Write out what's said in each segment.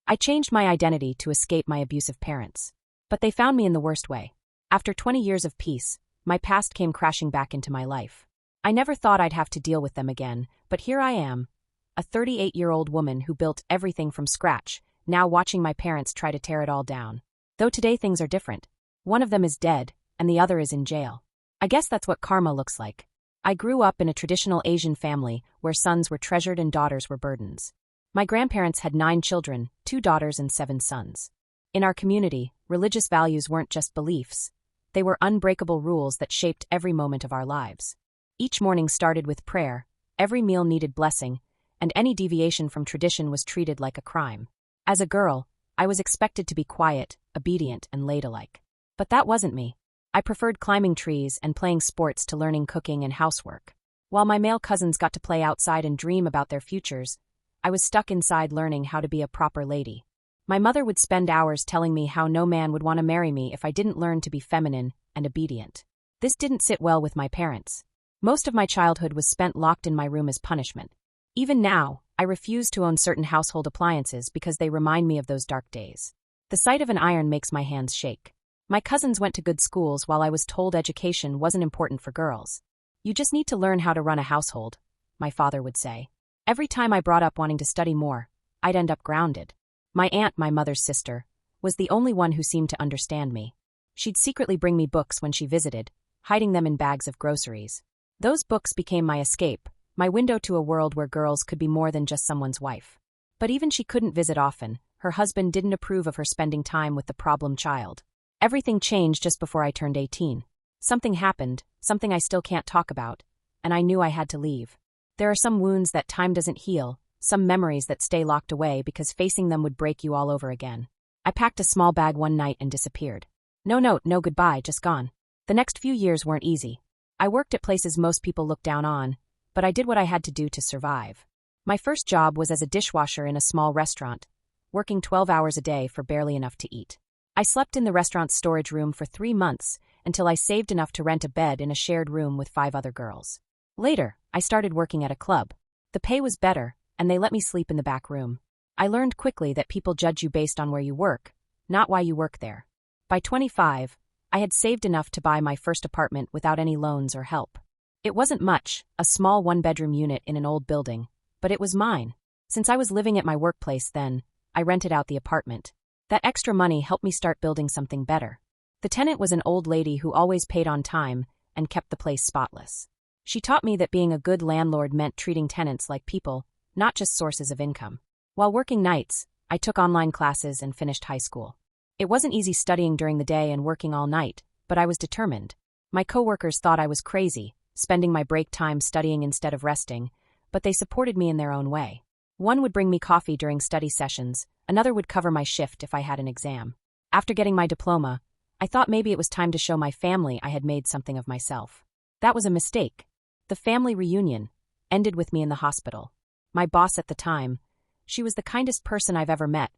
I changed my identity to escape my abusive parents. But they found me in the worst way. After 20 years of peace, my past came crashing back into my life. I never thought I'd have to deal with them again, but here I am, a 38-year-old woman who built everything from scratch, now watching my parents try to tear it all down. Though today things are different. One of them is dead, and the other is in jail. I guess that's what karma looks like. I grew up in a traditional Asian family where sons were treasured and daughters were burdens. My grandparents had 9 children, 2 daughters and 7 sons. In our community, religious values weren't just beliefs. They were unbreakable rules that shaped every moment of our lives. Each morning started with prayer, every meal needed blessing, and any deviation from tradition was treated like a crime. As a girl, I was expected to be quiet, obedient, and ladylike. But that wasn't me. I preferred climbing trees and playing sports to learning cooking and housework. While my male cousins got to play outside and dream about their futures, I was stuck inside learning how to be a proper lady. My mother would spend hours telling me how no man would want to marry me if I didn't learn to be feminine and obedient. This didn't sit well with my parents. Most of my childhood was spent locked in my room as punishment. Even now, I refuse to own certain household appliances because they remind me of those dark days. The sight of an iron makes my hands shake. My cousins went to good schools while I was told education wasn't important for girls. You just need to learn how to run a household, my father would say. Every time I brought up wanting to study more, I'd end up grounded. My aunt, my mother's sister, was the only one who seemed to understand me. She'd secretly bring me books when she visited, hiding them in bags of groceries. Those books became my escape, my window to a world where girls could be more than just someone's wife. But even she couldn't visit often. Her husband didn't approve of her spending time with the problem child. Everything changed just before I turned 18. Something happened, something I still can't talk about, and I knew I had to leave. There are some wounds that time doesn't heal, some memories that stay locked away because facing them would break you all over again. I packed a small bag one night and disappeared. No note, no goodbye, just gone. The next few years weren't easy. I worked at places most people look down on, but I did what I had to do to survive. My first job was as a dishwasher in a small restaurant, working 12 hours a day for barely enough to eat. I slept in the restaurant's storage room for 3 months until I saved enough to rent a bed in a shared room with 5 other girls. Later, I started working at a club. The pay was better, and they let me sleep in the back room. I learned quickly that people judge you based on where you work, not why you work there. By 25, I had saved enough to buy my first apartment without any loans or help. It wasn't much, a small 1-bedroom unit in an old building, but it was mine. Since I was living at my workplace then, I rented out the apartment. That extra money helped me start building something better. The tenant was an old lady who always paid on time and kept the place spotless. She taught me that being a good landlord meant treating tenants like people, not just sources of income. While working nights, I took online classes and finished high school. It wasn't easy studying during the day and working all night, but I was determined. My coworkers thought I was crazy, spending my break time studying instead of resting, but they supported me in their own way. One would bring me coffee during study sessions, another would cover my shift if I had an exam. After getting my diploma, I thought maybe it was time to show my family I had made something of myself. That was a mistake. The family reunion ended with me in the hospital. My boss at the time, she was the kindest person I've ever met,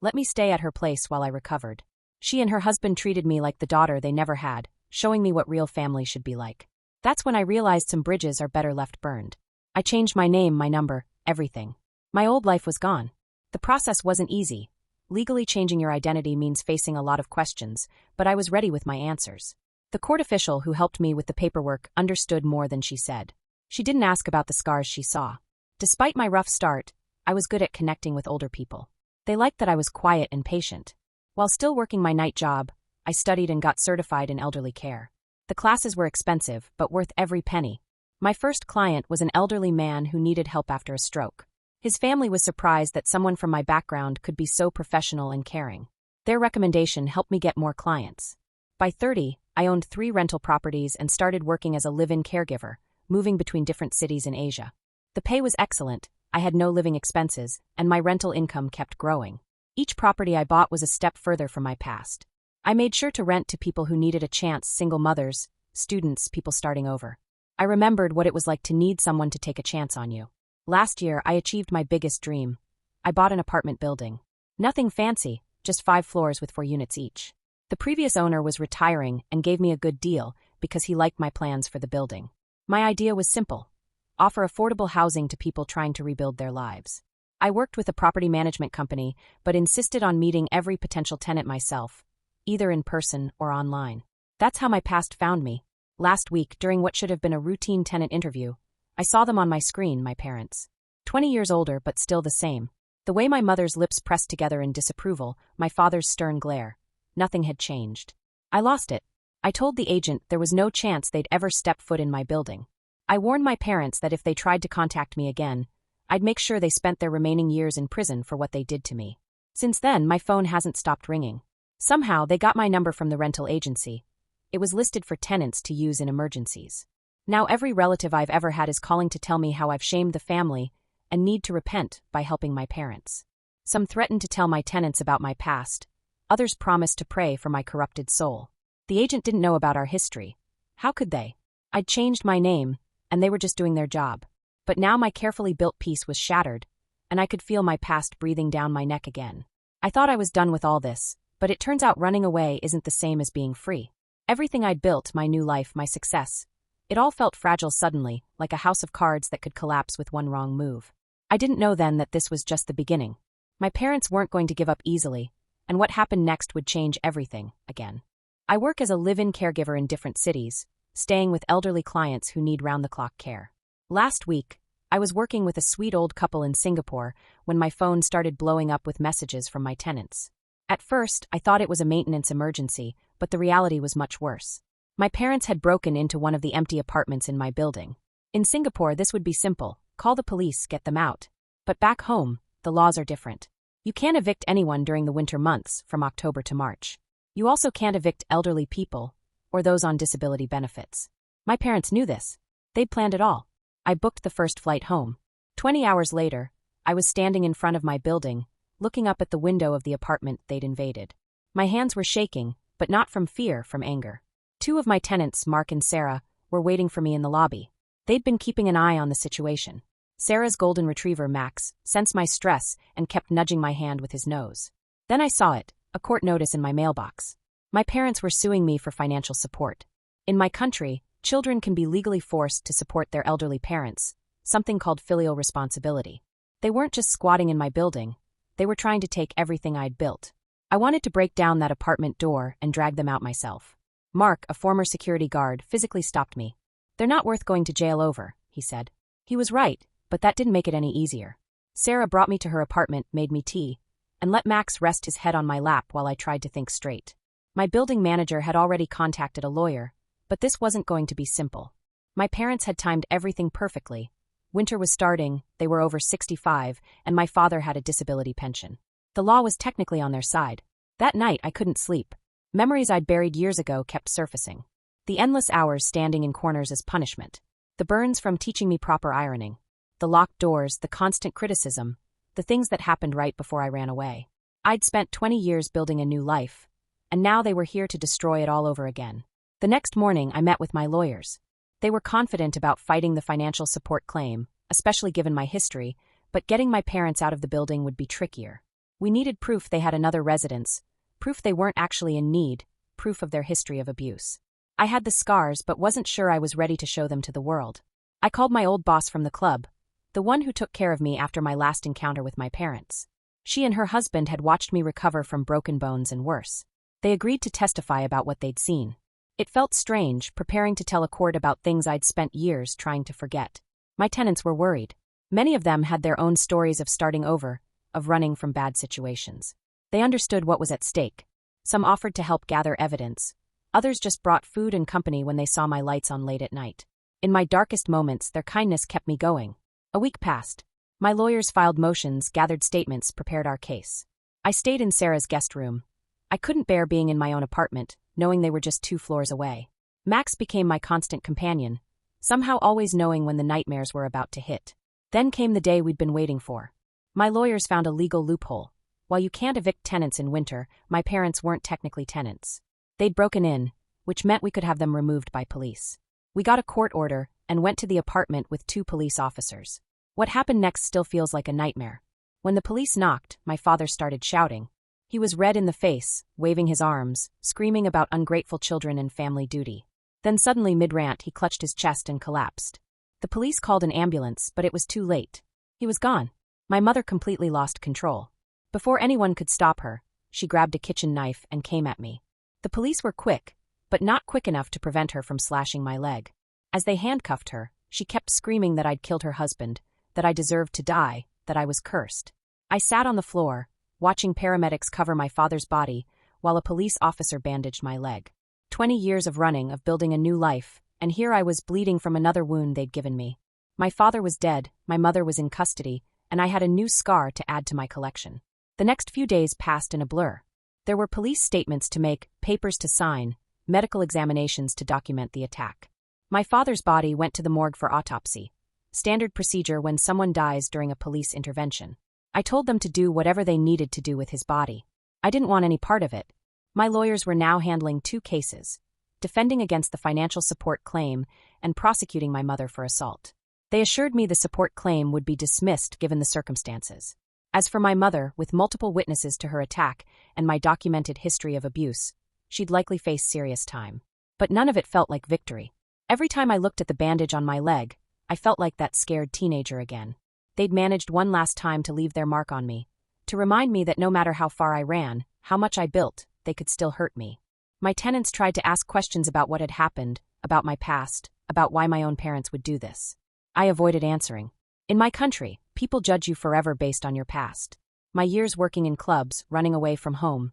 let me stay at her place while I recovered. She and her husband treated me like the daughter they never had, showing me what real family should be like. That's when I realized some bridges are better left burned. I changed my name, my number, everything. My old life was gone. The process wasn't easy. Legally changing your identity means facing a lot of questions, but I was ready with my answers. The court official who helped me with the paperwork understood more than she said. She didn't ask about the scars she saw. Despite my rough start, I was good at connecting with older people. They liked that I was quiet and patient. While still working my night job, I studied and got certified in elderly care. The classes were expensive, but worth every penny. My first client was an elderly man who needed help after a stroke. His family was surprised that someone from my background could be so professional and caring. Their recommendation helped me get more clients. By 30, I owned 3 rental properties and started working as a live-in caregiver, moving between different cities in Asia. The pay was excellent, I had no living expenses, and my rental income kept growing. Each property I bought was a step further from my past. I made sure to rent to people who needed a chance, single mothers, students, people starting over. I remembered what it was like to need someone to take a chance on you. Last year, I achieved my biggest dream. I bought an apartment building. Nothing fancy, just 5 floors with 4 units each. The previous owner was retiring and gave me a good deal because he liked my plans for the building. My idea was simple: offer affordable housing to people trying to rebuild their lives. I worked with a property management company, but insisted on meeting every potential tenant myself, either in person or online. That's how my past found me. Last week, during what should have been a routine tenant interview, I saw them on my screen, my parents. 20 years older, but still the same. The way my mother's lips pressed together in disapproval, my father's stern glare. Nothing had changed. I lost it. I told the agent there was no chance they'd ever step foot in my building. I warned my parents that if they tried to contact me again, I'd make sure they spent their remaining years in prison for what they did to me. Since then, my phone hasn't stopped ringing. Somehow, they got my number from the rental agency. It was listed for tenants to use in emergencies. Now every relative I've ever had is calling to tell me how I've shamed the family and need to repent by helping my parents. Some threatened to tell my tenants about my past. Others promised to pray for my corrupted soul. The agent didn't know about our history. How could they? I'd changed my name, and they were just doing their job. But now my carefully built peace was shattered, and I could feel my past breathing down my neck again. I thought I was done with all this, but it turns out running away isn't the same as being free. Everything I'd built, my new life, my success, it all felt fragile suddenly, like a house of cards that could collapse with one wrong move. I didn't know then that this was just the beginning. My parents weren't going to give up easily, and what happened next would change everything, again. I work as a live-in caregiver in different cities, staying with elderly clients who need round-the-clock care. Last week, I was working with a sweet old couple in Singapore when my phone started blowing up with messages from my tenants. At first, I thought it was a maintenance emergency, but the reality was much worse. My parents had broken into one of the empty apartments in my building. In Singapore, this would be simple: call the police, get them out. But back home, the laws are different. You can't evict anyone during the winter months, from October to March. You also can't evict elderly people, or those on disability benefits. My parents knew this. They'd planned it all. I booked the first flight home. 20 hours later, I was standing in front of my building, looking up at the window of the apartment they'd invaded. My hands were shaking, but not from fear, from anger. Two of my tenants, Mark and Sarah, were waiting for me in the lobby. They'd been keeping an eye on the situation. Sarah's golden retriever, Max, sensed my stress and kept nudging my hand with his nose. Then I saw it, a court notice in my mailbox. My parents were suing me for financial support. In my country, children can be legally forced to support their elderly parents, something called filial responsibility. They weren't just squatting in my building. They were trying to take everything I'd built. I wanted to break down that apartment door and drag them out myself. Mark, a former security guard, physically stopped me. "They're not worth going to jail over," he said. He was right, but that didn't make it any easier. Sarah brought me to her apartment, made me tea, and let Max rest his head on my lap while I tried to think straight. My building manager had already contacted a lawyer, but this wasn't going to be simple. My parents had timed everything perfectly. Winter was starting, they were over 65, and my father had a disability pension. The law was technically on their side. That night, I couldn't sleep. Memories I'd buried years ago kept surfacing. The endless hours standing in corners as punishment. The burns from teaching me proper ironing. The locked doors, the constant criticism. The things that happened right before I ran away. I'd spent 20 years building a new life, and now they were here to destroy it all over again. The next morning, I met with my lawyers. They were confident about fighting the financial support claim, especially given my history, but getting my parents out of the building would be trickier. We needed proof they had another residence, proof they weren't actually in need, proof of their history of abuse. I had the scars but wasn't sure I was ready to show them to the world. I called my old boss from the club, the one who took care of me after my last encounter with my parents. She and her husband had watched me recover from broken bones and worse. They agreed to testify about what they'd seen. It felt strange, preparing to tell a court about things I'd spent years trying to forget. My tenants were worried. Many of them had their own stories of starting over, of running from bad situations. They understood what was at stake. Some offered to help gather evidence. Others just brought food and company when they saw my lights on late at night. In my darkest moments, their kindness kept me going. A week passed. My lawyers filed motions, gathered statements, prepared our case. I stayed in Sarah's guest room. I couldn't bear being in my own apartment, knowing they were just 2 floors away. Max became my constant companion, somehow always knowing when the nightmares were about to hit. Then came the day we'd been waiting for. My lawyers found a legal loophole. While you can't evict tenants in winter, my parents weren't technically tenants. They'd broken in, which meant we could have them removed by police. We got a court order and went to the apartment with 2 police officers. What happened next still feels like a nightmare. When the police knocked, my father started shouting. He was red in the face, waving his arms, screaming about ungrateful children and family duty. Then suddenly, mid-rant, he clutched his chest and collapsed. The police called an ambulance, but it was too late. He was gone. My mother completely lost control. Before anyone could stop her, she grabbed a kitchen knife and came at me. The police were quick, but not quick enough to prevent her from slashing my leg. As they handcuffed her, she kept screaming that I'd killed her husband, that I deserved to die, that I was cursed. I sat on the floor, watching paramedics cover my father's body, while a police officer bandaged my leg. 20 years of running, of building a new life, and here I was bleeding from another wound they'd given me. My father was dead, my mother was in custody, and I had a new scar to add to my collection. The next few days passed in a blur. There were police statements to make, papers to sign, medical examinations to document the attack. My father's body went to the morgue for autopsy, standard procedure when someone dies during a police intervention. I told them to do whatever they needed to do with his body. I didn't want any part of it. My lawyers were now handling 2 cases, defending against the financial support claim and prosecuting my mother for assault. They assured me the support claim would be dismissed given the circumstances. As for my mother, with multiple witnesses to her attack and my documented history of abuse, she'd likely face serious time. But none of it felt like victory. Every time I looked at the bandage on my leg, I felt like that scared teenager again. They'd managed one last time to leave their mark on me, to remind me that no matter how far I ran, how much I built, they could still hurt me. My tenants tried to ask questions about what had happened, about my past, about why my own parents would do this. I avoided answering. In my country, people judge you forever based on your past. My years working in clubs, running away from home,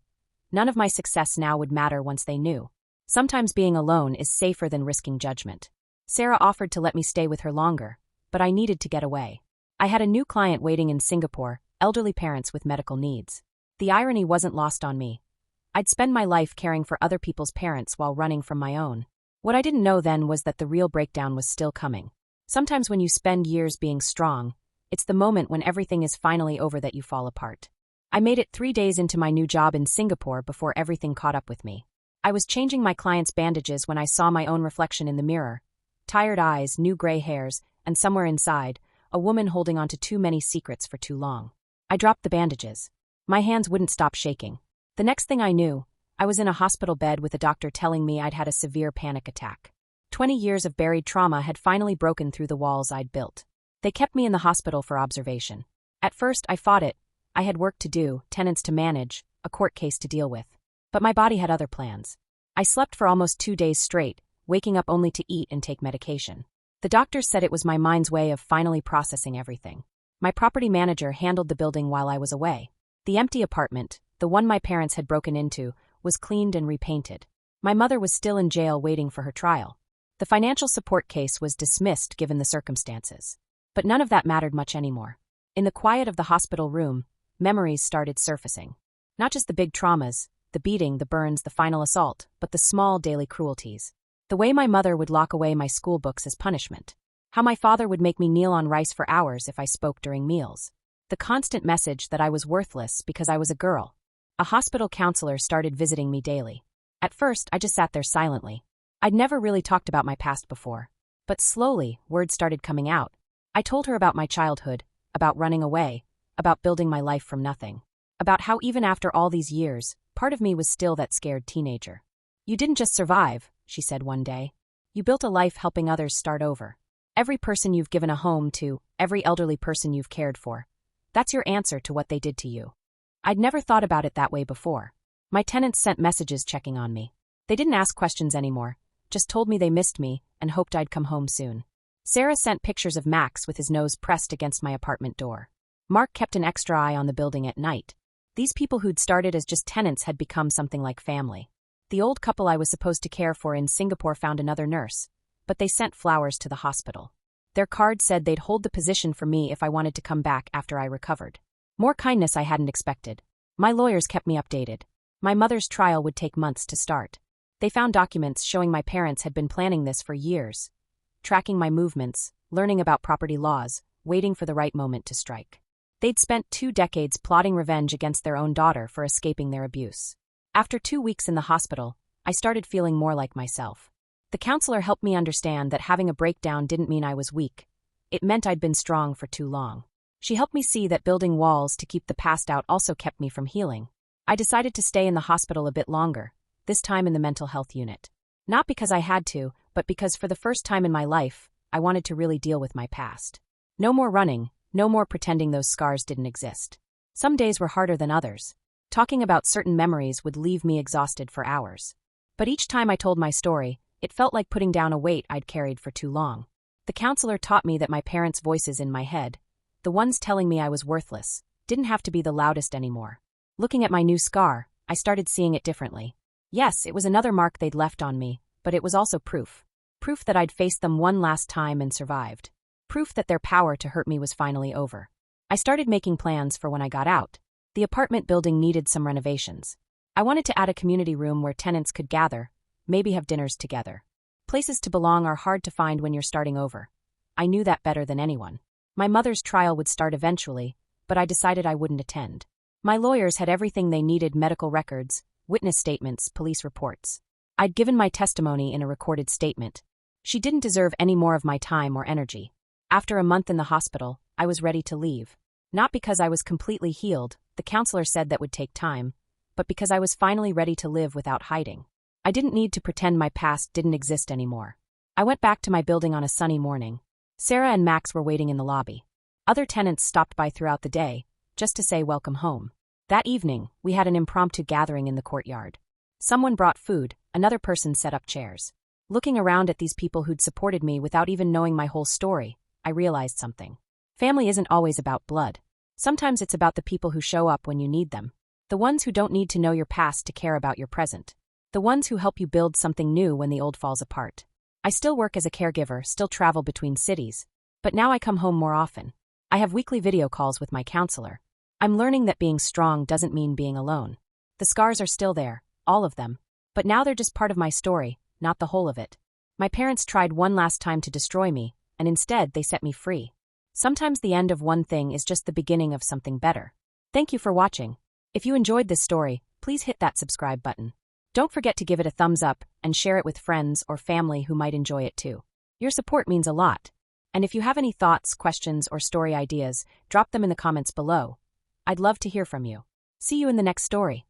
none of my success now would matter once they knew. Sometimes being alone is safer than risking judgment. Sarah offered to let me stay with her longer, but I needed to get away. I had a new client waiting in Singapore, elderly parents with medical needs. The irony wasn't lost on me. I'd spend my life caring for other people's parents while running from my own. What I didn't know then was that the real breakdown was still coming. Sometimes when you spend years being strong, it's the moment when everything is finally over that you fall apart. I made it 3 days into my new job in Singapore before everything caught up with me. I was changing my clients' bandages when I saw my own reflection in the mirror. Tired eyes, new gray hairs, and somewhere inside, a woman holding on to too many secrets for too long. I dropped the bandages. My hands wouldn't stop shaking. The next thing I knew, I was in a hospital bed with a doctor telling me I'd had a severe panic attack. 20 years of buried trauma had finally broken through the walls I'd built. They kept me in the hospital for observation. At first, I fought it. I had work to do, tenants to manage, a court case to deal with. But my body had other plans. I slept for almost 2 days straight, waking up only to eat and take medication. The doctors said it was my mind's way of finally processing everything. My property manager handled the building while I was away. The empty apartment, the one my parents had broken into, was cleaned and repainted. My mother was still in jail waiting for her trial. The financial support case was dismissed given the circumstances. But none of that mattered much anymore. In the quiet of the hospital room, memories started surfacing. Not just the big traumas, the beating, the burns, the final assault, but the small daily cruelties. The way my mother would lock away my school books as punishment. How my father would make me kneel on rice for hours if I spoke during meals. The constant message that I was worthless because I was a girl. A hospital counselor started visiting me daily. At first, I just sat there silently. I'd never really talked about my past before. But slowly, words started coming out. I told her about my childhood, about running away, about building my life from nothing. About how even after all these years, part of me was still that scared teenager. "You didn't just survive," she said one day. "You built a life helping others start over. Every person you've given a home to, every elderly person you've cared for. That's your answer to what they did to you." I'd never thought about it that way before. My tenants sent messages checking on me. They didn't ask questions anymore, just told me they missed me and hoped I'd come home soon. Sarah sent pictures of Max with his nose pressed against my apartment door. Mark kept an extra eye on the building at night. These people who'd started as just tenants had become something like family. The old couple I was supposed to care for in Singapore found another nurse, but they sent flowers to the hospital. Their card said they'd hold the position for me if I wanted to come back after I recovered. More kindness I hadn't expected. My lawyers kept me updated. My mother's trial would take months to start. They found documents showing my parents had been planning this for years, tracking my movements, learning about property laws, waiting for the right moment to strike. They'd spent 2 decades plotting revenge against their own daughter for escaping their abuse. After 2 weeks in the hospital, I started feeling more like myself. The counselor helped me understand that having a breakdown didn't mean I was weak. It meant I'd been strong for too long. She helped me see that building walls to keep the past out also kept me from healing. I decided to stay in the hospital a bit longer, this time in the mental health unit. Not because I had to, but because for the first time in my life, I wanted to really deal with my past. No more running, No more pretending those scars didn't exist. Some days were harder than others. Talking about certain memories would leave me exhausted for hours. But each time I told my story, it felt like putting down a weight I'd carried for too long. The counselor taught me that my parents' voices in my head, the ones telling me I was worthless, didn't have to be the loudest anymore. Looking at my new scar, I started seeing it differently. Yes, it was another mark they'd left on me, but it was also proof. Proof that I'd faced them one last time and survived. Proof that their power to hurt me was finally over. I started making plans for when I got out. The apartment building needed some renovations. I wanted to add a community room where tenants could gather, maybe have dinners together. Places to belong are hard to find when you're starting over. I knew that better than anyone. My mother's trial would start eventually, but I decided I wouldn't attend. My lawyers had everything they needed: medical records, witness statements, police reports. I'd given my testimony in a recorded statement. She didn't deserve any more of my time or energy. After a month in the hospital, I was ready to leave. Not because I was completely healed, the counselor said that would take time, but because I was finally ready to live without hiding. I didn't need to pretend my past didn't exist anymore. I went back to my building on a sunny morning. Sarah and Max were waiting in the lobby. Other tenants stopped by throughout the day, just to say welcome home. That evening, we had an impromptu gathering in the courtyard. Someone brought food, another person set up chairs. Looking around at these people who'd supported me without even knowing my whole story, I realized something. Family isn't always about blood. Sometimes it's about the people who show up when you need them. The ones who don't need to know your past to care about your present. The ones who help you build something new when the old falls apart. I still work as a caregiver, still travel between cities, but now I come home more often. I have weekly video calls with my counselor. I'm learning that being strong doesn't mean being alone. The scars are still there, all of them, but now they're just part of my story, not the whole of it. My parents tried one last time to destroy me, and instead they set me free. Sometimes the end of one thing is just the beginning of something better. Thank you for watching. If you enjoyed this story, please hit that subscribe button. Don't forget to give it a thumbs up and share it with friends or family who might enjoy it too. Your support means a lot. And if you have any thoughts, questions, or story ideas, drop them in the comments below. I'd love to hear from you. See you in the next story.